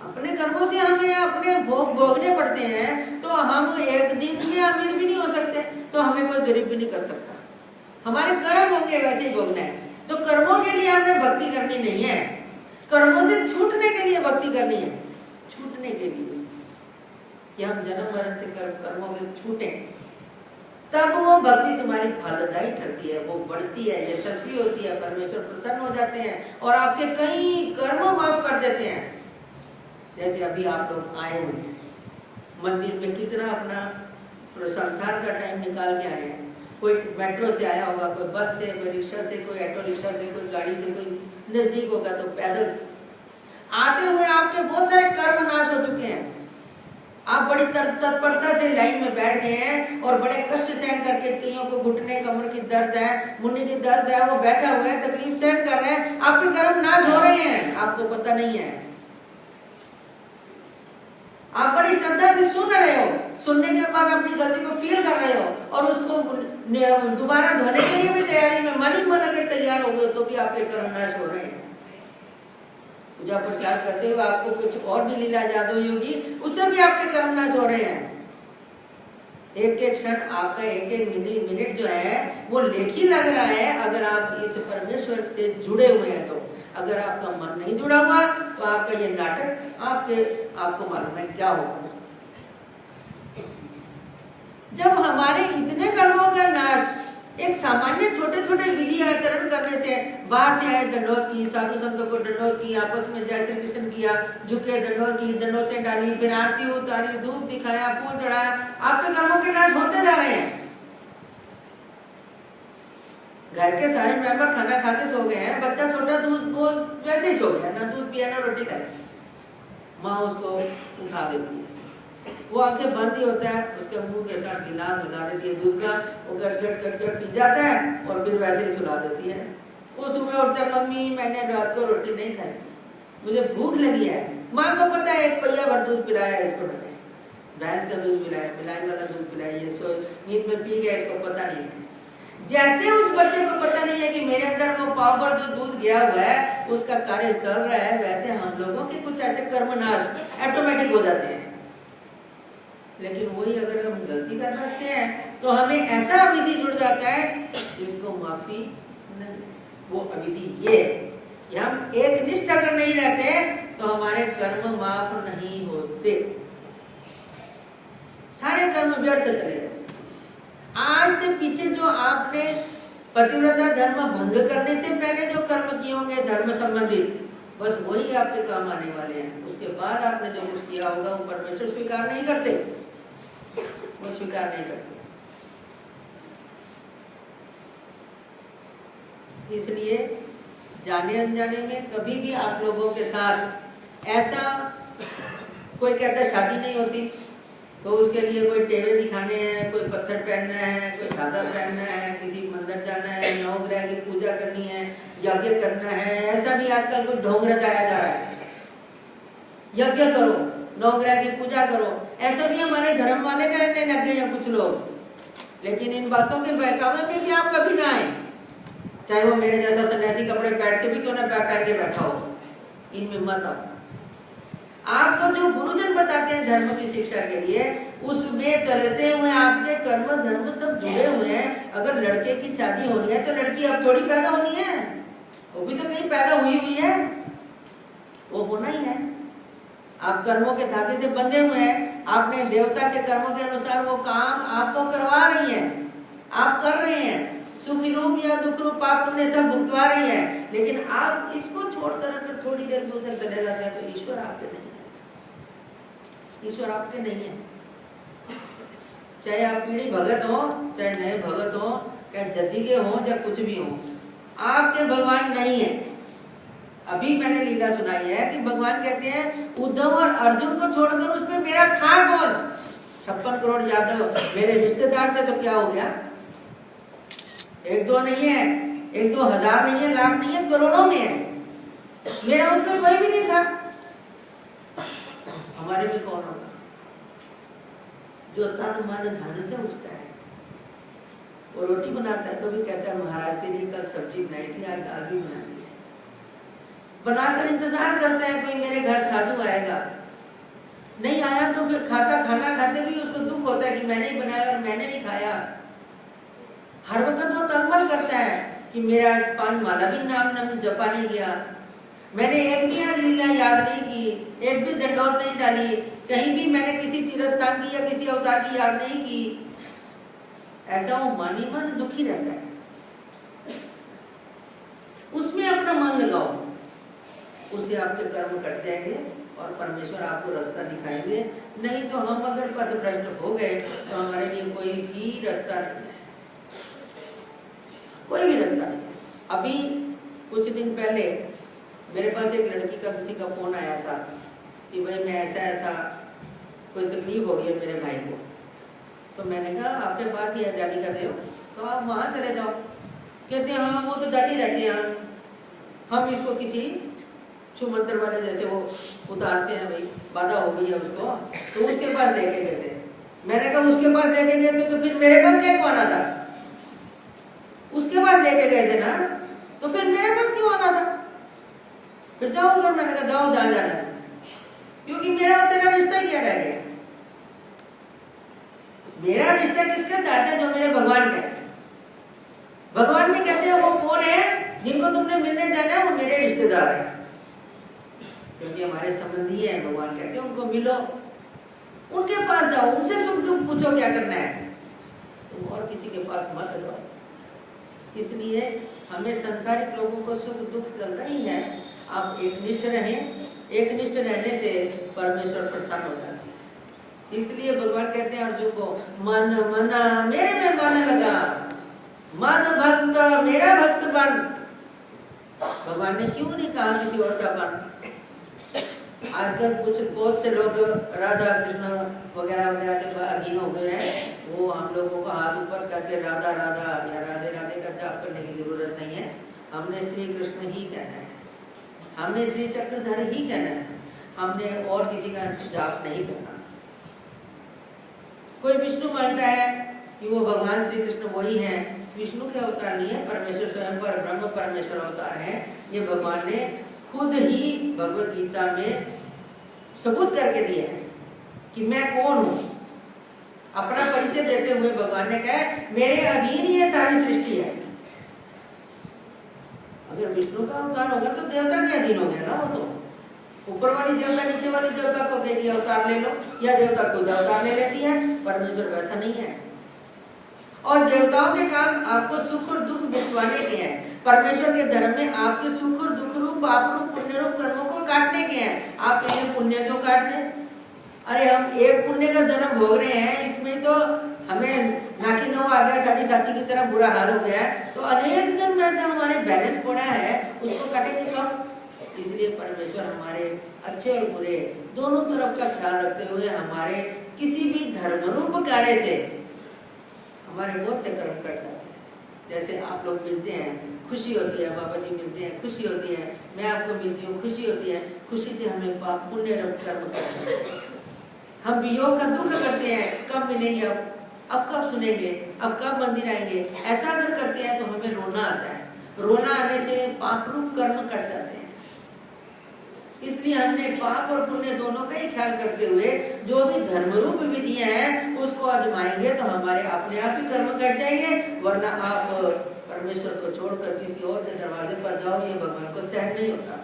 अपने कर्मों से हमें अपने भोग भोगने पड़ते हैं, तो हम एक दिन में अमीर भी नहीं हो सकते, तो हमें कोई गरीब भी नहीं कर सकता। हमारे कर्म होंगे वैसे ही भोगना है। तो कर्मों के लिए हमने भक्ति करनी नहीं है, कर्मों से छूटने के लिए भक्ति करनी है। छूटने के लिए कि हम जन्म मरण से कर्मों के छूटे, तब वो भक्ति तुम्हारी फलदायी ठहरती है, वो बढ़ती है, यशस्वी होती है, परमेश्वर प्रसन्न हो जाते हैं और आपके कई कर्म माफ कर देते हैं। जैसे अभी आप लोग आए हुए हैं मंदिर में, कितना अपना संसार का टाइम निकाल के आए हैं। कोई मेट्रो से आया होगा, कोई बस से, कोई रिक्शा से, कोई ऑटो रिक्शा से, कोई गाड़ी से, कोई नजदीक होगा तो पैदल से। आते हुए आपके बहुत सारे कर्म नाश हो चुके हैं। आप बड़ी तत्परता से लाइन में बैठ गए हैं और बड़े कष्ट सहन करके, कईयों को घुटने कमर की दर्द है, मुंडी की दर्द है, वो बैठा हुआ है, तकलीफ सहन कर रहे हैं, आपके कर्म नाश हो रहे हैं, आपको पता नहीं है। आप बड़ी श्रद्धा से सुन रहे हो, सुनने के बाद अपनी गलती को फील कर रहे हो और उसको दोबारा धोने के लिए भी तैयारी में मन ही मन अगर तैयार हो गए तो भी आपके कर्म नाश हो रहे हैं। पूजा प्रसाद करते हुए आपको कुछ और भी लीला याद होगी, उससे भी आपके कर्म नाश हो रहे हैं। एक एक क्षण आपका, एक एक मिनट जो है वो लेखी लग रहा है, अगर आप इस परमेश्वर से जुड़े हुए हैं तो। अगर आपका मन नहीं जुड़ा हुआ तो आपका ये नाटक आपको मालूम है क्या होगा। जब हमारे इतने कर्मों का नाश एक सामान्य छोटे छोटे विधि आचरण करने से, बाहर से आए दंडोत की, साधु संतों को दंडोत की, आपस में जय श्री कृष्ण किया, झुके दंडोत की, दंडोतें डाली, फिर आरती उतारी, धूप दिखाया, फूल चढ़ाया, आपके कर्मों के नाश होते जा रहे हैं। घर के सारे मेंबर खाना खा के सो गए हैं, बच्चा छोटा दूध वो वैसे ही सो गया, ना दूध पिया ना रोटी खाई, माँ उसको उठा देती है, वो आंखें बंद ही होता है, उसके मुंह के साथ गिलास लगा देती है दूध का, वो गट गट गट गट पी जाता है और फिर वैसे ही सुला देती है। वो सुबह उठता है, मम्मी मैंने रात को रोटी नहीं खाई, मुझे भूख लगी है। माँ को पता है एक पहिया भर दूध पिलाया है इसको, मैंने भैंस का दूध पिलाया, मिलाई वाला दूध पिलाया, ये सो नींद में पी गया, इसको पता नहीं है। जैसे उस बच्चे को पता नहीं है कि मेरे अंदर वो पावर जो दूध गया हुआ है उसका कार्य चल रहा है, वैसे हम लोगों के कुछ ऐसे कर्मनाश ऑटोमेटिक हो जाते हैं। लेकिन वही अगर हम गलती कर बैठते हैं तो हमें ऐसा विधि जुड़ जाता है जिसको माफी नहीं। वो अविधि ये है कि हम एक निष्ठ अगर नहीं रहते तो हमारे कर्म माफ नहीं होते, सारे कर्म व्यर्थ चले जाते। आज से पीछे जो आपने पतिव्रता धर्म भंग करने से पहले जो कर्म किए होंगे धर्म संबंधित, बस वही आपके काम आने वाले हैं। उसके बाद आपने जो कुछ किया होगा वो परमेश्वर स्वीकार नहीं करते, वो स्वीकार नहीं करते। इसलिए जाने अनजाने में कभी भी आप लोगों के साथ ऐसा, कोई कहता है शादी नहीं होती तो उसके लिए कोई टेवे दिखाने हैं, कोई पत्थर पहनना है, कोई धागा पहनना है, किसी मंदिर जाना है, नवग्रह की पूजा करनी है, यज्ञ करना है, ऐसा भी आजकल कुछ ढोंग रचाया जा रहा है। यज्ञ करो, नवग्रह की पूजा करो, ऐसा भी हमारे धर्म वाले कहने लग गए हैं कुछ लोग। लेकिन इन बातों के बहकावे में भी आप कभी ना आए, चाहे वो मेरे जैसा सन्यासी कपड़े बैठ के भी क्यों ना पहन के बैठा हो, इनमें मत आओ। आपको जो गुरुजन बताते हैं धर्म की शिक्षा के लिए, उसमें चलते हुए आपके कर्म धर्म सब जुड़े हुए हैं। अगर लड़के की शादी होनी है तो लड़की अब थोड़ी पैदा होनी है, वो भी तो कहीं पैदा हुई है, वो होना ही है। आप कर्मों के धागे से बंधे हुए हैं, आपने देवता के कर्मों के अनुसार वो काम आपको करवा रही है, आप कर रहे हैं, सुख रूप या दुख रूप पाप पुण्य सब भुगतवा रही है। लेकिन आप इसको छोड़कर अगर थोड़ी देर में उधर चले जाते हैं तो ईश्वर आपके नहीं है, ईश्वर आपके नहीं है। चाहे आप पीढ़ी भगत हो, चाहे नए भगत हो, चाहे जद्दी के हो, चाहे कुछ भी हो, आपके भगवान नहीं है। अभी मैंने लीला सुनाई है कि भगवान कहते हैं उद्धव और अर्जुन को छोड़कर उसमें मेरा था कौन। 56 करोड़ यादव मेरे रिश्तेदार थे तो क्या हो गया, एक दो नहीं है, एक दो हजार नहीं है, लाख नहीं है, करोड़ों में है, मेरा उसमें कोई भी नहीं था। हमारे में कौन होगा जो तन मन धन से उसका है। वो रोटी बनाता है तो भी कहता है महाराज के लिए कल सब्जी बनाई थी, आज दाल भी बना दी। बनाकर इंतजार करते हैं कोई मेरे घर साधु आएगा, नहीं आया तो फिर खाना खाते भी उसको दुख होता है कि मैंने ही बनाया और मैंने भी खाया। हर वक्त वो तलमल करता है कि मेरा आज 5 माला भी नाम जपा नहीं गया, मैंने एक भी लीला याद नहीं की, एक भी दंडौत नहीं डाली, कहीं भी मैंने किसी तीर्थ स्थान की या किसी अवतार की याद नहीं की। ऐसा वो मानी मन दुखी रहता है। उसमें अपना मन लगाओ, उससे आपके कर्म कट जाएंगे और परमेश्वर आपको रास्ता दिखाएंगे। नहीं तो हम अगर पथभ्रष्ट हो गए तो हमारे लिए कोई भी रास्ता नहीं है, कोई भी रास्ता नहीं है। अभी कुछ दिन पहले मेरे पास एक लड़की का किसी का फोन आया था कि भाई मैं ऐसा कोई तकलीफ हो गई है मेरे भाई को। तो मैंने कहा आपके पास ही है जाली का देव, तो आप वहाँ चले जाओ। कहते हैं हाँ वो तो जाती रहते हैं, हम इसको किसी छुमंत्र वाले जैसे वो उतारते हैं, भाई बाधा हो गई है उसको, तो उसके पास लेके गए थे। मैंने कहा उसके पास लेके गए थे तो फिर मेरे पास क्या क्यों आना था? उसके पास लेके गए थे ना, तो फिर मेरे पास क्यों आना था? फिर जाओ उधर। मैंने कहा जाओ जहाँ जाना है, क्योंकि मेरा और तेरा रिश्ता ही क्या रह गया? मेरा रिश्ता किसके साथ है? जो मेरे भगवान का है। भगवान भी कहते हैं वो कौन है जिनको तुमने मिलने जाना है, वो मेरे रिश्तेदार है, क्योंकि हमारे संबंधी है। भगवान कहते हैं उनको मिलो, उनके पास जाओ, उनसे सुख दुख पूछो क्या करना है, तुम और किसी के पास मत जाओ। इसलिए हमें संसारिक लोगों को सुख दुख चलता ही है। आप एकनिष्ठ रहें, एकनिष्ठ रहने से परमेश्वर प्रसन्न हो जाते हैं। इसलिए भगवान कहते हैं अर्जुन को, मन मना मेरे में मन लगा, मन भक्त मेरा भक्त बन। भगवान ने क्यों नहीं कहा किसी और का बन? आजकल कुछ बहुत से लोग राधा कृष्ण वगैरह वगैरह के अधीन हो गए हैं। वो हम लोगों को हाथ ऊपर करके राधा राधा या राधे राधे का जाप करने की जरूरत नहीं है। हमने श्री कृष्ण ही कहना है, हमने श्री चक्रधर ही कहना है, हमने और किसी का जाप नहीं करना। कोई विष्णु मानता है कि वो भगवान श्री कृष्ण वही है, विष्णु के अवतार नहीं है, परमेश्वर स्वयं पर ब्रह्म परमेश्वर अवतार है। ये भगवान ने खुद ही भगवत गीता में सबूत करके दिया है कि मैं कौन हूं। अपना परिचय देते हुए भगवान ने कहा मेरे अधीन ये सारी सृष्टि है। अगर विष्णु का अवतार होगा तो देवता के अधीन हो गया ना। वो तो ऊपर वाली देवता नीचे वाली देवता को दे दिया अवतार ले लो, या देवता खुद अवतार ले लेती है। परमेश्वर वैसा नहीं है। और देवताओं के काम आपको सुख और दुख बितवाने के हैं। परमेश्वर के धर्म में आपके सुख और दुख रूप पाप रूप पुण्य रूप कर्मों को काटने के हैं। आप कहेंगे पुण्य क्यों काटते? अरे हम एक पुण्य का जन्म भोग रहे हैं, इसमें तो हमें नाकी नौ आ गया, साढ़ी साथी की तरह बुरा हाल हो गया है, तो अनेक जन्म ऐसा हमारे बैलेंस पड़ा है, उसको काटेंगे कब? इसलिए परमेश्वर हमारे अच्छे और बुरे दोनों तरफ का ख्याल रखते हुए हमारे किसी भी धर्म रूप कार्य से हमारे बहुत से कर्म कट जाते हैं। जैसे आप लोग मिलते हैं, खुशी होती है, बाबा जी मिलते हैं, खुशी होती है, मैं आपको मिलती हूँ, खुशी होती है। खुशी से हमें पाप पुण्य कर्म करते हैं। हम वियोग का दुख करते हैं, कब मिलेंगे, अब कब सुनेंगे, अब कब मंदिर आएंगे, ऐसा अगर करते हैं तो हमें रोना आता है। रोना आने से पाप रूप कर्म कट जाते हैं। इसलिए हमने पाप और पुण्य दोनों का ही ख्याल करते हुए जो भी धर्म रूप विधियां हैं उसको आजमाएंगे तो हमारे अपने आप ही कर्म कट जाएंगे। वरना आप परमेश्वर को छोड़कर किसी और के दरवाजे पर जाओ, ये भगवान को सहन नहीं होता।